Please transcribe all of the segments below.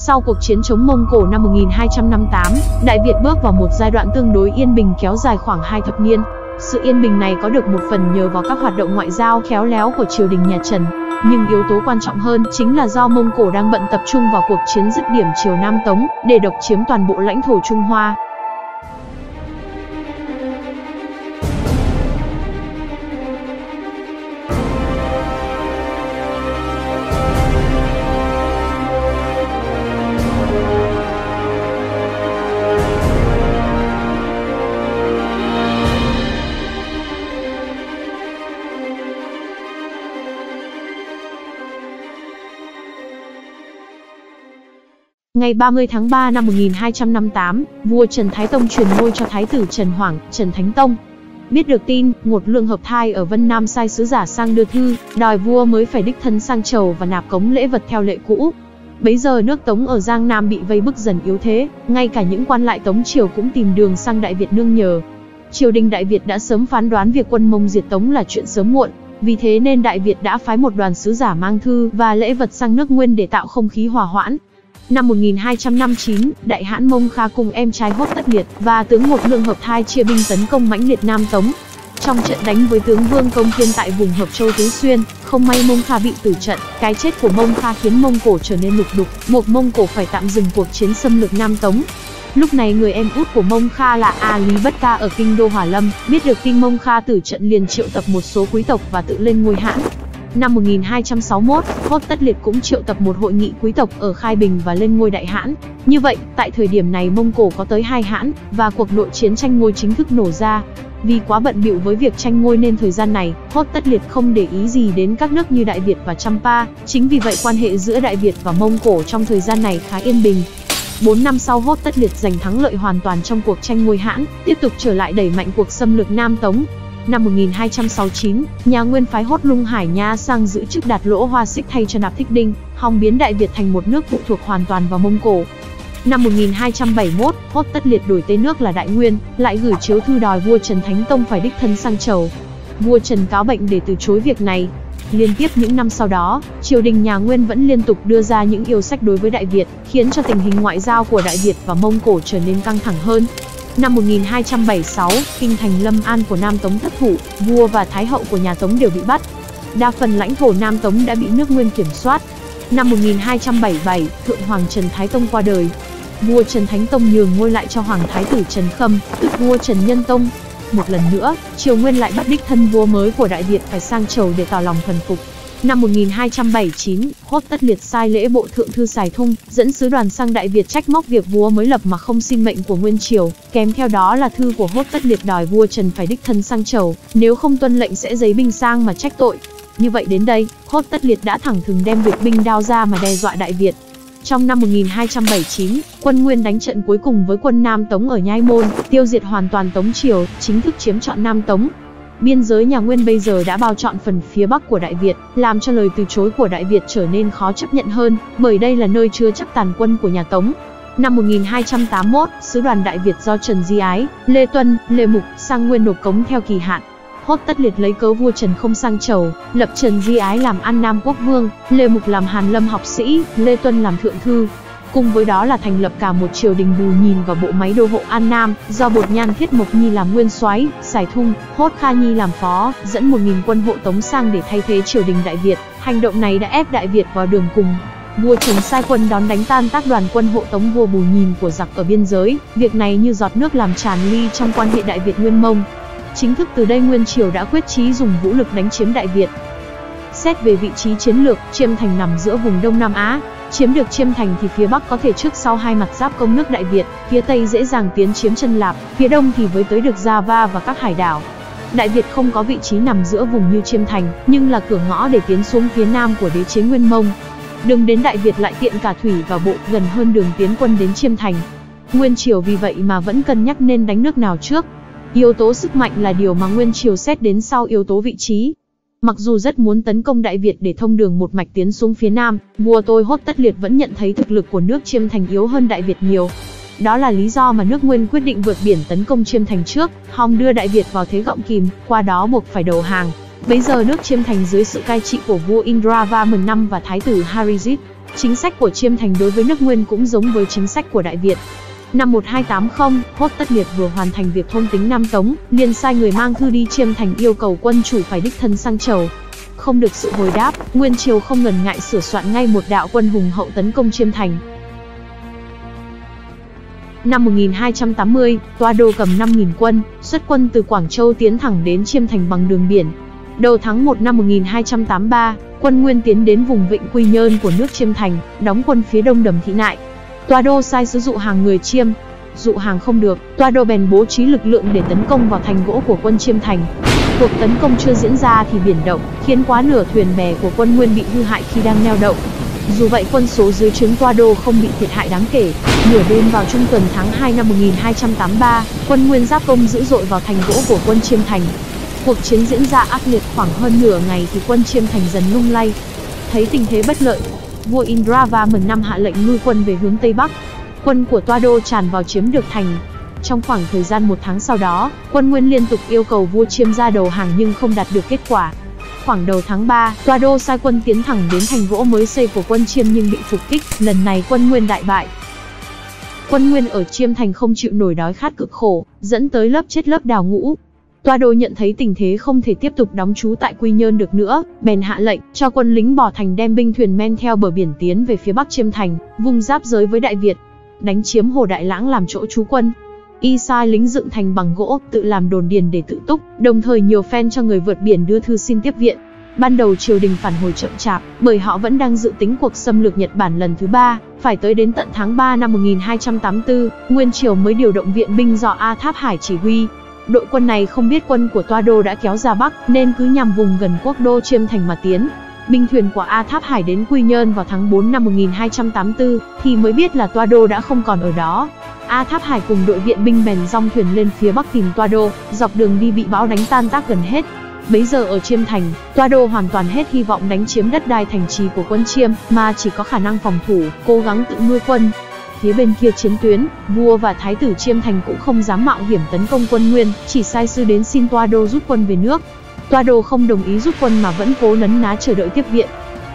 Sau cuộc chiến chống Mông Cổ năm 1258, Đại Việt bước vào một giai đoạn tương đối yên bình kéo dài khoảng 2 thập niên. Sự yên bình này có được một phần nhờ vào các hoạt động ngoại giao khéo léo của triều đình nhà Trần, nhưng yếu tố quan trọng hơn chính là do Mông Cổ đang bận tập trung vào cuộc chiến dứt điểm triều Nam Tống để độc chiếm toàn bộ lãnh thổ Trung Hoa. Ngày 30 tháng 3 năm 1258, vua Trần Thái Tông truyền ngôi cho thái tử Trần Hoảng, Trần Thánh Tông. Biết được tin, một lượng hợp thai ở Vân Nam sai sứ giả sang đưa thư, đòi vua mới phải đích thân sang chầu và nạp cống lễ vật theo lệ cũ. Bấy giờ nước Tống ở Giang Nam bị vây bức dần yếu thế, ngay cả những quan lại Tống triều cũng tìm đường sang Đại Việt nương nhờ. Triều đình Đại Việt đã sớm phán đoán việc quân Mông diệt Tống là chuyện sớm muộn, vì thế nên Đại Việt đã phái một đoàn sứ giả mang thư và lễ vật sang nước Nguyên để tạo không khí hòa hoãn. Năm 1259, Đại hãn Mông Kha cùng em trai Hốt Tất Liệt và tướng một lượng hợp thai chia binh tấn công mãnh liệt Nam Tống. Trong trận đánh với tướng Vương Công Thiên tại vùng Hợp Châu Tứ Xuyên, không may Mông Kha bị tử trận. Cái chết của Mông Kha khiến Mông Cổ trở nên lục đục, buộc Mông Cổ phải tạm dừng cuộc chiến xâm lược Nam Tống. Lúc này người em út của Mông Kha là A Lý Bất Ca ở kinh đô Hỏa Lâm, biết được tin Mông Kha tử trận liền triệu tập một số quý tộc và tự lên ngôi hãn. Năm 1261, Hốt Tất Liệt cũng triệu tập một hội nghị quý tộc ở Khai Bình và lên ngôi đại hãn. Như vậy, tại thời điểm này Mông Cổ có tới 2 hãn, và cuộc nội chiến tranh ngôi chính thức nổ ra. Vì quá bận bịu với việc tranh ngôi nên thời gian này, Hốt Tất Liệt không để ý gì đến các nước như Đại Việt và Champa. Chính vì vậy quan hệ giữa Đại Việt và Mông Cổ trong thời gian này khá yên bình. 4 năm sau Hốt Tất Liệt giành thắng lợi hoàn toàn trong cuộc tranh ngôi hãn, tiếp tục trở lại đẩy mạnh cuộc xâm lược Nam Tống. Năm 1269, nhà Nguyên phái Hốt Lung Hải Nha sang giữ chức Đạt Lỗ Hoa Xích thay cho Nạp Thích Đinh, hòng biến Đại Việt thành một nước phụ thuộc hoàn toàn vào Mông Cổ. Năm 1271, Hốt Tất Liệt đổi tên nước là Đại Nguyên, lại gửi chiếu thư đòi vua Trần Thánh Tông phải đích thân sang chầu. Vua Trần cáo bệnh để từ chối việc này. Liên tiếp những năm sau đó, triều đình nhà Nguyên vẫn liên tục đưa ra những yêu sách đối với Đại Việt, khiến cho tình hình ngoại giao của Đại Việt và Mông Cổ trở nên căng thẳng hơn. Năm 1276, kinh thành Lâm An của Nam Tống thất thủ, vua và thái hậu của nhà Tống đều bị bắt. Đa phần lãnh thổ Nam Tống đã bị nước Nguyên kiểm soát. Năm 1277, Thượng Hoàng Trần Thái Tông qua đời. Vua Trần Thánh Tông nhường ngôi lại cho Hoàng Thái tử Trần Khâm, tức vua Trần Nhân Tông. Một lần nữa, triều Nguyên lại bắt đích thân vua mới của Đại Việt phải sang chầu để tỏ lòng thần phục. Năm 1279, Hốt Tất Liệt sai lễ bộ thượng thư Sài Thung dẫn sứ đoàn sang Đại Việt trách móc việc vua mới lập mà không xin mệnh của Nguyên triều, kèm theo đó là thư của Hốt Tất Liệt đòi vua Trần phải đích thân sang chầu, nếu không tuân lệnh sẽ giấy binh sang mà trách tội. Như vậy đến đây, Hốt Tất Liệt đã thẳng thừng đem Việt binh đao ra mà đe dọa Đại Việt. Trong năm 1279, quân Nguyên đánh trận cuối cùng với quân Nam Tống ở Nhai Môn, tiêu diệt hoàn toàn Tống triều, chính thức chiếm trọn Nam Tống. Biên giới nhà Nguyên bây giờ đã bao trọn phần phía Bắc của Đại Việt, làm cho lời từ chối của Đại Việt trở nên khó chấp nhận hơn, bởi đây là nơi chứa chấp tàn quân của nhà Tống. Năm 1281, sứ đoàn Đại Việt do Trần Di Ái, Lê Tuân, Lê Mục sang Nguyên nộp cống theo kỳ hạn. Hốt Tất Liệt lấy cớ vua Trần không sang chầu, lập Trần Di Ái làm An Nam quốc vương, Lê Mục làm Hàn Lâm học sĩ, Lê Tuân làm thượng thư. Cùng với đó là thành lập cả một triều đình Bù Nhìn và bộ máy đô hộ An Nam, do Bột Nhan Thiết Mộc Nhi làm nguyên soái, Sài Thung, Hốt Kha Nhi làm phó, dẫn 1000 quân hộ Tống sang để thay thế triều đình Đại Việt. Hành động này đã ép Đại Việt vào đường cùng. Vua Trần sai quân đón đánh tan tác đoàn quân hộ Tống vua Bù Nhìn của giặc ở biên giới. Việc này như giọt nước làm tràn ly trong quan hệ Đại Việt Nguyên Mông. Chính thức từ đây Nguyên triều đã quyết chí dùng vũ lực đánh chiếm Đại Việt. Xét về vị trí chiến lược, Chiêm Thành nằm giữa vùng Đông Nam Á. Chiếm được Chiêm Thành thì phía Bắc có thể trước sau hai mặt giáp công nước Đại Việt, phía Tây dễ dàng tiến chiếm Chân Lạp, phía Đông thì với tới được Java và các hải đảo. Đại Việt không có vị trí nằm giữa vùng như Chiêm Thành, nhưng là cửa ngõ để tiến xuống phía Nam của đế chế Nguyên Mông. Đường đến Đại Việt lại tiện cả thủy và bộ, gần hơn đường tiến quân đến Chiêm Thành. Nguyên triều vì vậy mà vẫn cân nhắc nên đánh nước nào trước. Yếu tố sức mạnh là điều mà Nguyên triều xét đến sau yếu tố vị trí. Mặc dù rất muốn tấn công Đại Việt để thông đường một mạch tiến xuống phía Nam, vua tôi Hốt Tất Liệt vẫn nhận thấy thực lực của nước Chiêm Thành yếu hơn Đại Việt nhiều. Đó là lý do mà nước Nguyên quyết định vượt biển tấn công Chiêm Thành trước, hòng đưa Đại Việt vào thế gọng kìm, qua đó buộc phải đầu hàng. Bấy giờ nước Chiêm Thành dưới sự cai trị của vua Indra Varman V và thái tử Harijit. Chính sách của Chiêm Thành đối với nước Nguyên cũng giống với chính sách của Đại Việt. Năm 1280, Hốt Tất Liệt vừa hoàn thành việc thôn tính Nam Tống, liền sai người mang thư đi Chiêm Thành yêu cầu quân chủ phải đích thân sang chầu. Không được sự hồi đáp, Nguyên Triều không ngần ngại sửa soạn ngay một đạo quân hùng hậu tấn công Chiêm Thành. Năm 1280, Toa Đô cầm 5.000 quân, xuất quân từ Quảng Châu tiến thẳng đến Chiêm Thành bằng đường biển. Đầu tháng 1 năm 1283, quân Nguyên tiến đến vùng vịnh Quy Nhơn của nước Chiêm Thành, đóng quân phía đông đầm Thị Nại. Toa Đô sai sứ dụ hàng người Chiêm. Dụ hàng không được, Toa Đô bèn bố trí lực lượng để tấn công vào thành gỗ của quân Chiêm Thành. Cuộc tấn công chưa diễn ra thì biển động, khiến quá nửa thuyền bè của quân Nguyên bị hư hại khi đang neo đậu. Dù vậy quân số dưới trướng Toa Đô không bị thiệt hại đáng kể. Nửa đêm vào trung tuần tháng 2 năm 1283, quân Nguyên giáp công dữ dội vào thành gỗ của quân Chiêm Thành. Cuộc chiến diễn ra ác liệt khoảng hơn nửa ngày thì quân Chiêm Thành dần lung lay. Thấy tình thế bất lợi, vua Indravarman V hạ lệnh lui quân về hướng Tây Bắc. Quân của Toa Đô tràn vào chiếm được thành. Trong khoảng thời gian 1 tháng sau đó, quân Nguyên liên tục yêu cầu vua Chiêm ra đầu hàng nhưng không đạt được kết quả. Khoảng đầu tháng 3, Toa Đô sai quân tiến thẳng đến thành gỗ mới xây của quân Chiêm nhưng bị phục kích, lần này quân Nguyên đại bại. Quân Nguyên ở Chiêm Thành không chịu nổi đói khát cực khổ, dẫn tới lớp chết lớp đào ngũ. Toa Đô nhận thấy tình thế không thể tiếp tục đóng trú tại Quy Nhơn được nữa, bèn hạ lệnh cho quân lính bỏ thành đem binh thuyền men theo bờ biển tiến về phía bắc Chiêm Thành, vùng giáp giới với Đại Việt, đánh chiếm Hồ Đại Lãng làm chỗ trú quân. Y sai lính dựng thành bằng gỗ, tự làm đồn điền để tự túc, đồng thời nhiều phen cho người vượt biển đưa thư xin tiếp viện. Ban đầu triều đình phản hồi chậm chạp, bởi họ vẫn đang dự tính cuộc xâm lược Nhật Bản lần thứ 3, phải tới đến tận tháng 3 năm 1284, Nguyên Triều mới điều động viện binh do A Tháp Hải chỉ huy. Đội quân này không biết quân của Toa Đô đã kéo ra Bắc, nên cứ nhằm vùng gần quốc đô Chiêm Thành mà tiến. Binh thuyền của A Tháp Hải đến Quy Nhơn vào tháng 4 năm 1284, thì mới biết là Toa Đô đã không còn ở đó. A Tháp Hải cùng đội viện binh bèn dong thuyền lên phía Bắc tìm Toa Đô, dọc đường đi bị bão đánh tan tác gần hết. Bấy giờ ở Chiêm Thành, Toa Đô hoàn toàn hết hy vọng đánh chiếm đất đai thành trì của quân Chiêm, mà chỉ có khả năng phòng thủ, cố gắng tự nuôi quân. Phía bên kia chiến tuyến, vua và thái tử Chiêm Thành cũng không dám mạo hiểm tấn công quân Nguyên, chỉ sai sư đến xin Toa Đô rút quân về nước. Toa Đô không đồng ý rút quân mà vẫn cố nấn ná chờ đợi tiếp viện.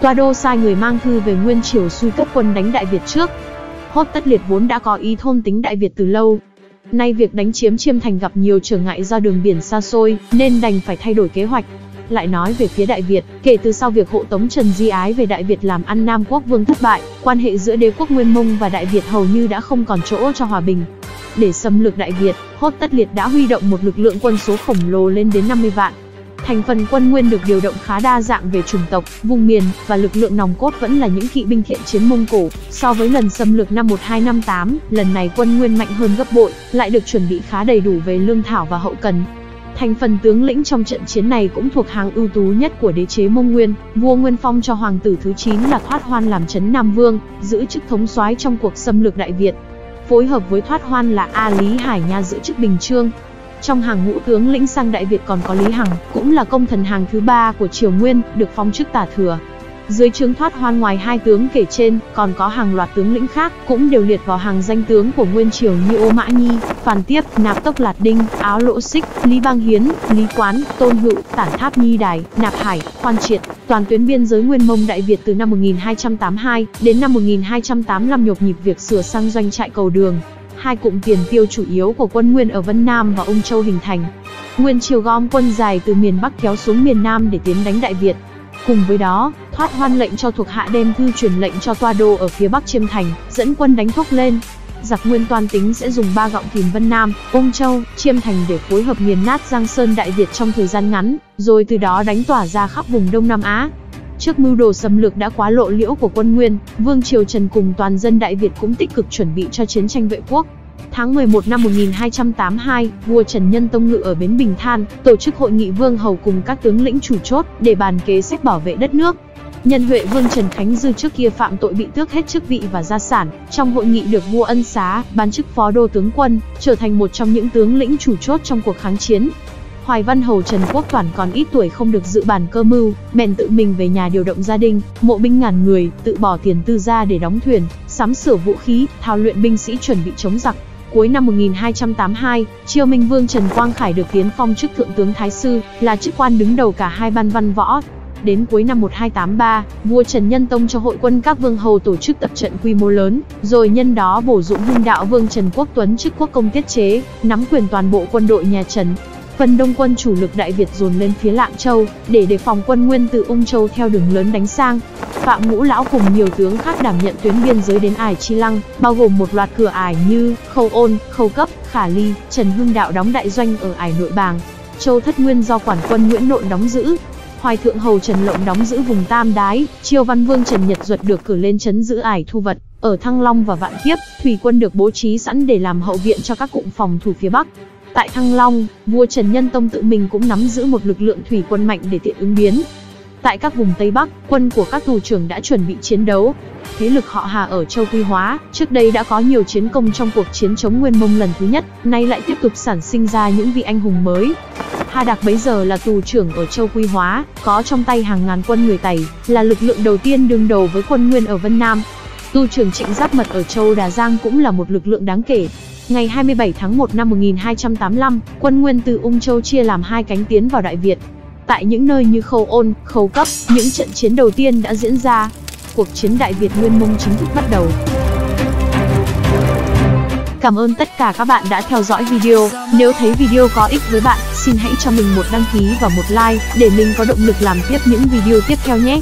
Toa Đô sai người mang thư về Nguyên Triều xui cất quân đánh Đại Việt trước. Hốt Tất Liệt vốn đã có ý thôn tính Đại Việt từ lâu. Nay việc đánh chiếm Chiêm Thành gặp nhiều trở ngại do đường biển xa xôi, nên đành phải thay đổi kế hoạch. Lại nói về phía Đại Việt, kể từ sau việc hộ tống Trần Di Ái về Đại Việt làm An Nam Quốc Vương thất bại, quan hệ giữa đế quốc Nguyên Mông và Đại Việt hầu như đã không còn chỗ cho hòa bình. Để xâm lược Đại Việt, Hốt Tất Liệt đã huy động một lực lượng quân số khổng lồ lên đến 50 vạn. Thành phần quân Nguyên được điều động khá đa dạng về chủng tộc, vùng miền, và lực lượng nòng cốt vẫn là những kỵ binh thiện chiến Mông Cổ. So với lần xâm lược năm 1258, lần này quân Nguyên mạnh hơn gấp bội, lại được chuẩn bị khá đầy đủ về lương thảo và hậu cần. Thành phần tướng lĩnh trong trận chiến này cũng thuộc hàng ưu tú nhất của đế chế Mông Nguyên. Vua Nguyên phong cho hoàng tử thứ 9 là Thoát Hoan làm Trấn Nam Vương, giữ chức thống soái trong cuộc xâm lược Đại Việt. Phối hợp với Thoát Hoan là A Lý Hải Nha giữ chức Bình Chương. Trong hàng ngũ tướng lĩnh sang Đại Việt còn có Lý Hằng, cũng là công thần hàng thứ 3 của triều Nguyên, được phong chức tả thừa. Dưới trướng Thoát Hoan ngoài 2 tướng kể trên, còn có hàng loạt tướng lĩnh khác, cũng đều liệt vào hàng danh tướng của Nguyên Triều như Ô Mã Nhi, Phàn Tiếp, Nạp Tốc Lạt Đinh, Áo Lỗ Xích, Lý Bang Hiến, Lý Quán, Tôn Hữu, Tản Tháp Nhi Đài, Nạp Hải, Khoan Triệt. Toàn tuyến biên giới Nguyên Mông Đại Việt từ năm 1282 đến năm 1285 nhộp nhịp việc sửa sang doanh trại cầu đường. 2 cụm tiền tiêu chủ yếu của quân Nguyên ở Vân Nam và Ung Châu hình thành. Nguyên Triều gom quân dài từ miền Bắc kéo xuống miền Nam để tiến đánh Đại Việt. Cùng với đó, Thoát Hoan lệnh cho thuộc hạ đem thư truyền lệnh cho Toa Đô ở phía Bắc Chiêm Thành, dẫn quân đánh thốc lên. Giặc Nguyên toan tính sẽ dùng 3 gọng kìm Vân Nam, Ung Châu, Chiêm Thành để phối hợp nghiền nát Giang Sơn Đại Việt trong thời gian ngắn, rồi từ đó đánh tỏa ra khắp vùng Đông Nam Á. Trước mưu đồ xâm lược đã quá lộ liễu của quân Nguyên, Vương Triều Trần cùng toàn dân Đại Việt cũng tích cực chuẩn bị cho chiến tranh vệ quốc. Tháng 11 năm 1282, vua Trần Nhân Tông Ngự ở bến Bình Than, tổ chức hội nghị vương hầu cùng các tướng lĩnh chủ chốt để bàn kế sách bảo vệ đất nước. Nhân Huệ Vương Trần Khánh Dư trước kia phạm tội bị tước hết chức vị và gia sản, trong hội nghị được vua ân xá, ban chức phó đô tướng quân, trở thành một trong những tướng lĩnh chủ chốt trong cuộc kháng chiến. Hoài Văn Hầu Trần Quốc Toản còn ít tuổi không được dự bàn cơ mưu, bèn tự mình về nhà điều động gia đình, mộ binh ngàn người, tự bỏ tiền tư ra để đóng thuyền, sắm sửa vũ khí, thao luyện binh sĩ chuẩn bị chống giặc. Cuối năm 1282, Chiêu Minh Vương Trần Quang Khải được tiến phong chức thượng tướng thái sư, là chức quan đứng đầu cả 2 ban văn võ. Đến cuối năm 1283, vua Trần Nhân Tông cho hội quân các vương hầu tổ chức tập trận quy mô lớn, rồi nhân đó bổ dụng hưng đạo vương Trần Quốc Tuấn chức quốc công tiết chế, nắm quyền toàn bộ quân đội nhà Trần. Phần đông quân chủ lực Đại Việt dồn lên phía Lạng Châu, để đề phòng quân Nguyên từ Ung Châu theo đường lớn đánh sang. Phạm Ngũ Lão cùng nhiều tướng khác đảm nhận tuyến biên giới đến Ải Chi Lăng, bao gồm một loạt cửa ải như Khâu Ôn, Khâu Cấp, Khả Ly. Trần Hưng Đạo đóng đại doanh ở Ải Nội Bàng. Châu Thất Nguyên do quản quân Nguyễn Nộn đóng giữ. Hoài Thượng Hầu Trần Lộng đóng giữ vùng Tam Đái. Chiêu Văn Vương Trần Nhật Duật được cử lên trấn giữ Ải Thu Vật. Ở Thăng Long và Vạn Kiếp, thủy quân được bố trí sẵn để làm hậu viện cho các cụm phòng thủ phía Bắc. Tại Thăng Long, vua Trần Nhân Tông tự mình cũng nắm giữ một lực lượng thủy quân mạnh để tiện ứng biến. Tại các vùng Tây Bắc, quân của các tù trưởng đã chuẩn bị chiến đấu. Thế lực họ Hà ở Châu Quy Hóa, trước đây đã có nhiều chiến công trong cuộc chiến chống Nguyên Mông lần thứ nhất, nay lại tiếp tục sản sinh ra những vị anh hùng mới. Hà Đạc bấy giờ là tù trưởng ở Châu Quy Hóa, có trong tay hàng ngàn quân người Tày, là lực lượng đầu tiên đương đầu với quân Nguyên ở Vân Nam. Tù trưởng Trịnh Giáp Mật ở Châu Đà Giang cũng là một lực lượng đáng kể. Ngày 27 tháng 1 năm 1285, quân Nguyên từ Ung Châu chia làm hai cánh tiến vào Đại Việt. Tại những nơi như Khâu Ôn, Khâu Cấp, những trận chiến đầu tiên đã diễn ra. Cuộc chiến Đại Việt Nguyên Mông chính thức bắt đầu. Cảm ơn tất cả các bạn đã theo dõi video. Nếu thấy video có ích với bạn, xin hãy cho mình một đăng ký và một like, để mình có động lực làm tiếp những video tiếp theo nhé.